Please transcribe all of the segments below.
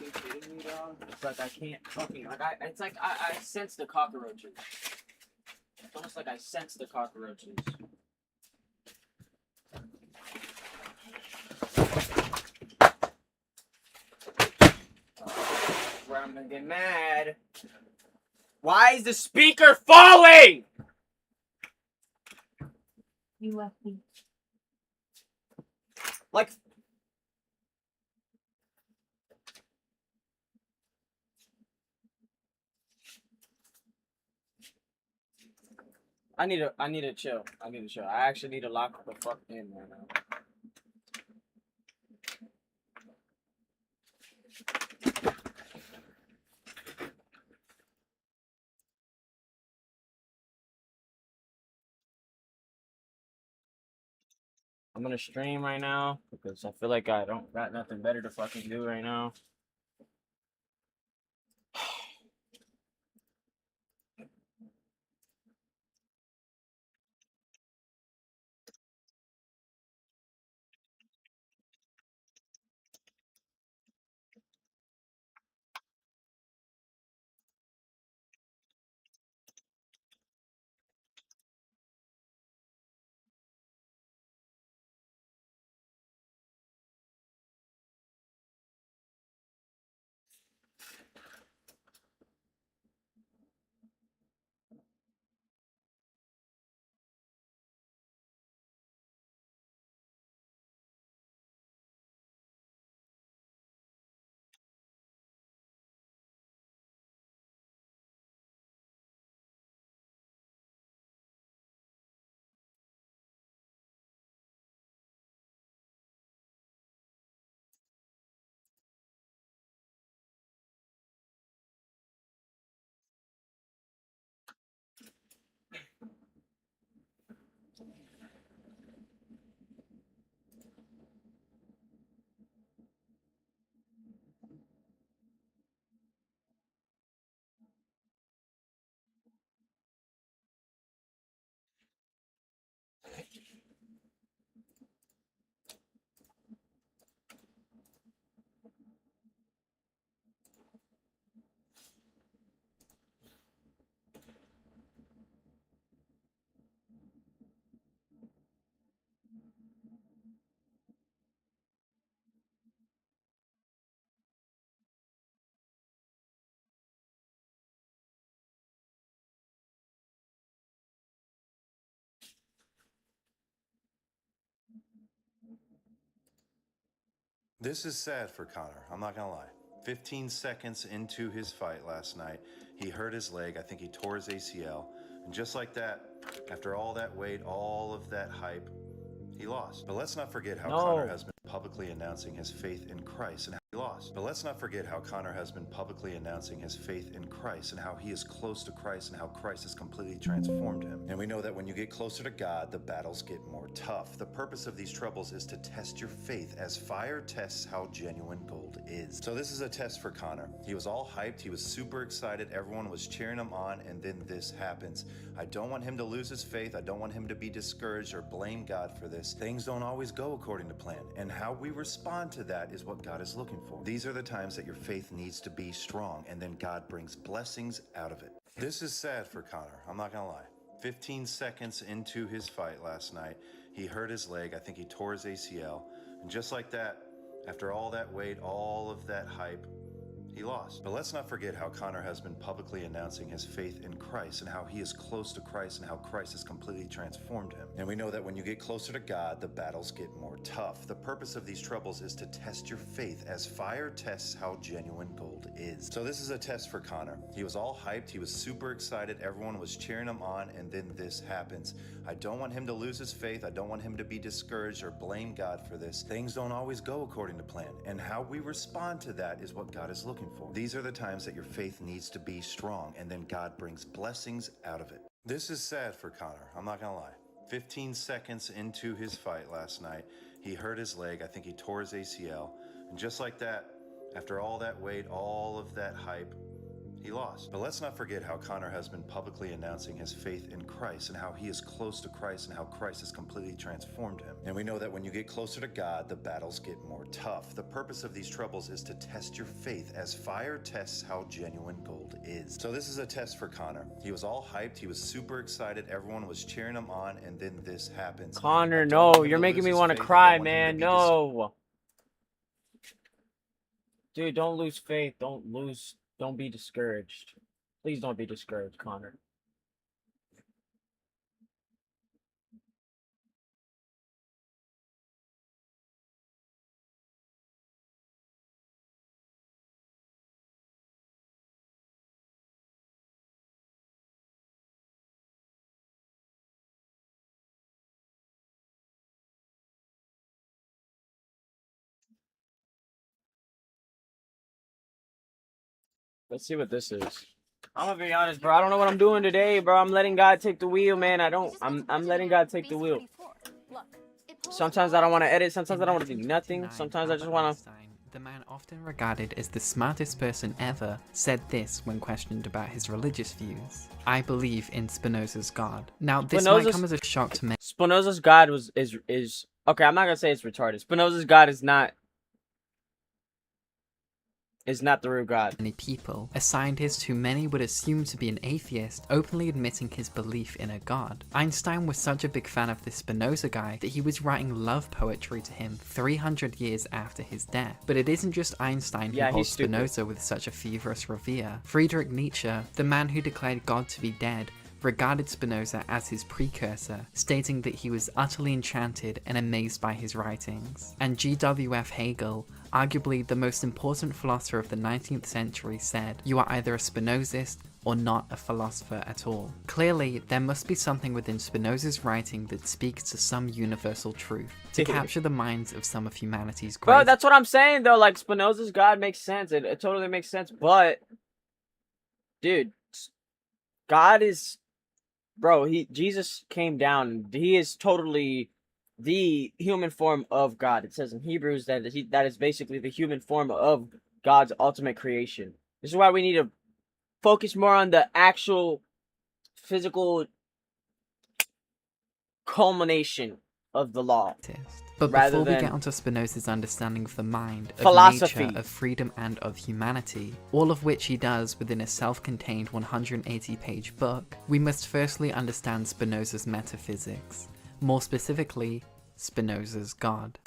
fucking kidding me, dog? It's like I can't fucking it's like I sense the cockroaches. It's almost like I sense the cockroaches. Where I'm gonna get mad. Why is the speaker falling? You left me. Like. I need to chill. I need to chill. I actually need to lock the fuck in right now. I'm gonna stream right now because I feel like I don't got nothing better to fucking do right now. This is sad for Connor, I'm not gonna lie. 15 seconds into his fight last night, he hurt his leg. I think he tore his ACL. And just like that, after all that weight, all of that hype, he lost. But let's not forget how Connor has been publicly announcing his faith in Christ and how he lost. But let's not forget how Connor has been publicly announcing his faith in Christ and how he is close to Christ and how Christ has completely transformed him. And we know that when you get closer to God, the battles get more tough. The purpose of these troubles is to test your faith as fire tests how genuine gold is. So this is a test for Connor. He was all hyped. He was super excited. Everyone was cheering him on. And then this happens. I don't want him to lose his faith. I don't want him to be discouraged or blame God for this. Things don't always go according to plan. And how we respond to that is what God is looking for. These are the times that your faith needs to be strong, and then God brings blessings out of it. This is sad for Connor, I'm not gonna lie. 15 seconds into his fight last night, he hurt his leg. I think he tore his ACL. And just like that, after all that weight, all of that hype, he lost. But let's not forget how Connor has been publicly announcing his faith in Christ and how he is close to Christ and how Christ has completely transformed him. And we know that when you get closer to God, the battles get more tough. The purpose of these troubles is to test your faith as fire tests how genuine gold is. So this is a test for Connor. He was all hyped. He was super excited. Everyone was cheering him on. And then this happens. I don't want him to lose his faith. I don't want him to be discouraged or blame God for this. Things don't always go according to plan. And how we respond to that is what God is looking for. These are the times that your faith needs to be strong, and then God brings blessings out of it. This is sad for Connor, I'm not gonna lie. 15 seconds into his fight last night, he hurt his leg. I think he tore his ACL. And just like that, after all that weight, all of that hype, he lost. But let's not forget how Connor has been publicly announcing his faith in Christ and how he is close to Christ and how Christ has completely transformed him. And we know that when you get closer to God, the battles get more tough. The purpose of these troubles is to test your faith as fire tests how genuine gold is. So this is a test for Connor. He was all hyped. He was super excited. Everyone was cheering him on, and then this happens. Connor, no, you're making me want to cry, man. No. Dude, don't lose faith. Don't be discouraged. Please don't be discouraged, Connor. Let's see what this is. I'm gonna be honest, bro. I don't know what I'm doing today, bro. I'm letting God take the wheel, man. I'm letting God take the wheel. Sometimes I don't want to edit. Sometimes I don't want to do nothing. Sometimes I just want to. The man often regarded as the smartest person ever said this when questioned about his religious views. I believe in Spinoza's God. Now, this might come as a shock to many. Spinoza's God is okay. I'm not gonna say it's retarded. Spinoza's God is not the real God. Many people, a scientist who many would assume to be an atheist, openly admitting his belief in a god. Einstein was such a big fan of this Spinoza guy that he was writing love poetry to him 300 years after his death. But it isn't just Einstein who holds Spinoza with such a feverish revere. Friedrich Nietzsche, the man who declared God to be dead, regarded Spinoza as his precursor, stating that he was utterly enchanted and amazed by his writings. And G.W.F. Hegel, arguably the most important philosopher of the 19th century, said, "You are either a Spinozist or not a philosopher at all." Clearly, there must be something within Spinoza's writing that speaks to some universal truth, to capture the minds of some of humanity's greatest. Bro, that's what I'm saying, though. Like, Spinoza's God makes sense. It totally makes sense. But, dude, God is... Bro, Jesus came down. He is totally the human form of God. It says in Hebrews that that is basically the human form of God's ultimate creation. This is why we need to focus more on the actual physical culmination of the law. But rather before we than get onto Spinoza's understanding of the mind, of philosophy, nature, of freedom, and of humanity, all of which he does within a self-contained 180-page book, we must firstly understand Spinoza's metaphysics, more specifically, Spinoza's God.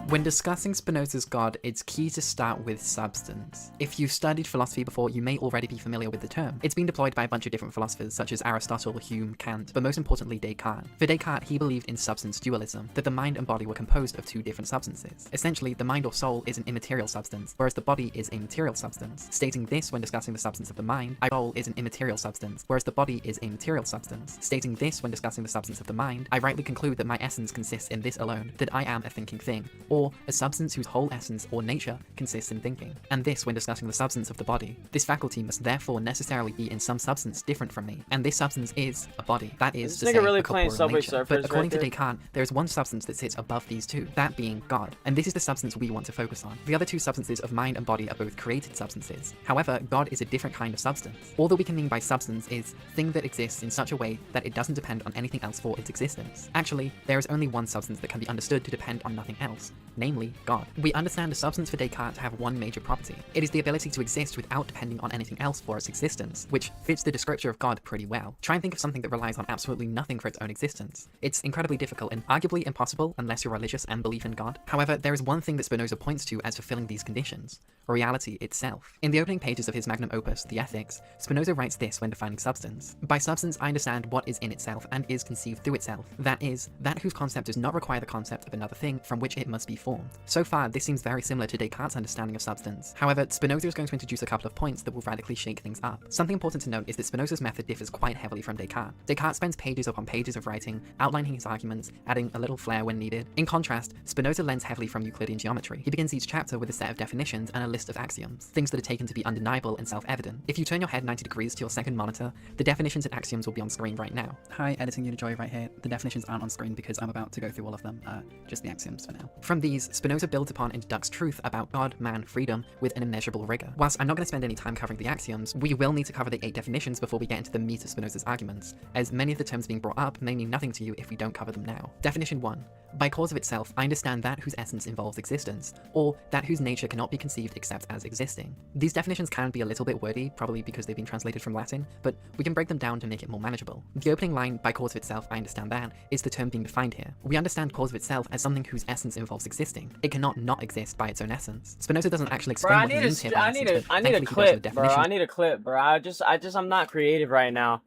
When discussing Spinoza's God, it's key to start with substance. If you've studied philosophy before, you may already be familiar with the term. It's been deployed by a bunch of different philosophers, such as Aristotle, Hume, Kant, but most importantly Descartes. For Descartes, he believed in substance dualism, that the mind and body were composed of two different substances. Essentially, the mind or soul is an immaterial substance, whereas the body is a material substance. Stating this when discussing the substance of the mind, I soul is an immaterial substance, whereas the body is a material substance. Stating this when discussing the substance of the mind, I rightly conclude that my essence consists in this alone, that I am a thinking thing, or a substance whose whole essence or nature consists in thinking. And this when discussing the substance of the body. This faculty must therefore necessarily be in some substance different from me, and this substance is a body. That is to say, really a playing corporeal Subway nature. Surfers But according right to Descartes, there is one substance that sits above these two, that being God. And this is the substance we want to focus on. The other two substances of mind and body are both created substances. However, God is a different kind of substance. All that we can mean by substance is thing that exists in such a way that it doesn't depend on anything else for its existence. Actually, there is only one substance that can be understood to depend on nothing else, namely God. We understand a substance for Descartes to have one major property. It is the ability to exist without depending on anything else for its existence, which fits the descriptor of God pretty well. Try and think of something that relies on absolutely nothing for its own existence. It's incredibly difficult and arguably impossible unless you're religious and believe in God. However, there is one thing that Spinoza points to as fulfilling these conditions: reality itself. In the opening pages of his magnum opus, The Ethics, Spinoza writes this when defining substance: "By substance I understand what is in itself and is conceived through itself, that is, that whose concept does not require the concept of another thing from which it must be formed." So far, this seems very similar to Descartes' understanding of substance. However, Spinoza is going to introduce a couple of points that will radically shake things up. Something important to note is that Spinoza's method differs quite heavily from Descartes. Descartes spends pages upon pages of writing, outlining his arguments, adding a little flair when needed. In contrast, Spinoza lends heavily from Euclidean geometry. He begins each chapter with a set of definitions and a list of axioms, things that are taken to be undeniable and self-evident. If you turn your head 90 degrees to your second monitor, the definitions and axioms will be on screen right now. Hi, editing unit Joy right here. The definitions aren't on screen because I'm about to go through all of them, just the axioms for now. From these, these, Spinoza builds upon and deducts truth about God, man, freedom with an immeasurable rigor. Whilst I'm not going to spend any time covering the axioms, we will need to cover the 8 definitions before we get into the meat of Spinoza's arguments, as many of the terms being brought up may mean nothing to you if we don't cover them now. Definition 1. By cause of itself, I understand that whose essence involves existence, or that whose nature cannot be conceived except as existing. These definitions can be a little bit wordy, probably because they've been translated from Latin, but we can break them down to make it more manageable. The opening line, by cause of itself, I understand that, is the term being defined here. We understand cause of itself as something whose essence involves existing. It cannot not exist by its own essence. Spinoza doesn't actually explain what he means here by essence, but I need a thankfully he does in the clip, bro. definition. I need a clip, bro. I'm not creative right now.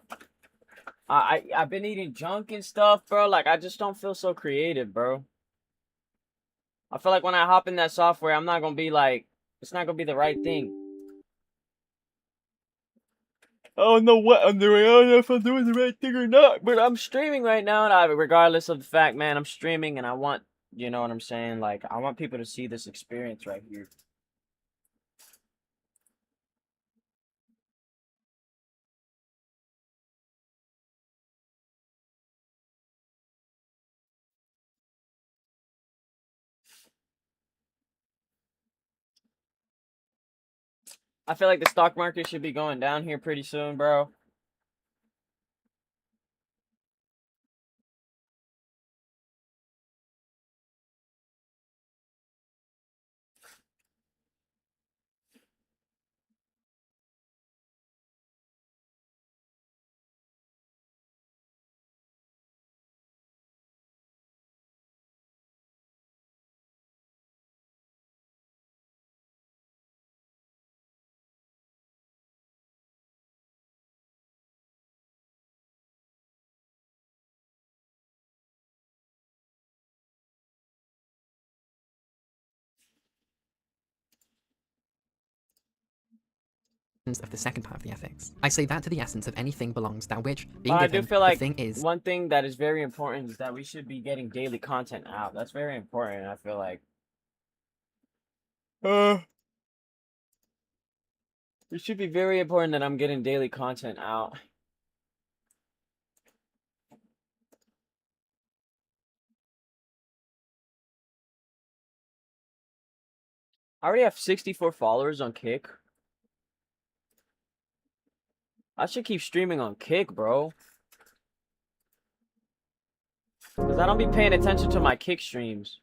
I've been eating junk and stuff, bro. Like, I just don't feel so creative, bro. I feel like when I hop in that software, I'm not gonna be like, it's not gonna be the right thing. I don't know what I'm doing. I don't know if I'm doing the right thing or not. But I'm streaming right now, and regardless of the fact, man, I'm streaming, and I want, you know what I'm saying? Like, I want people to see this experience right here. I feel like the stock market should be going down here pretty soon, bro. Of the second part of the ethics. I say that to the essence of anything belongs that which, being But I given, do feel the like thing is. one thing that is very important is that we should be getting daily content out. That's very important, I feel like. It should be very important that I'm getting daily content out. I already have 64 followers on Kick. I should keep streaming on Kick, bro. Because I don't be paying attention to my Kick streams.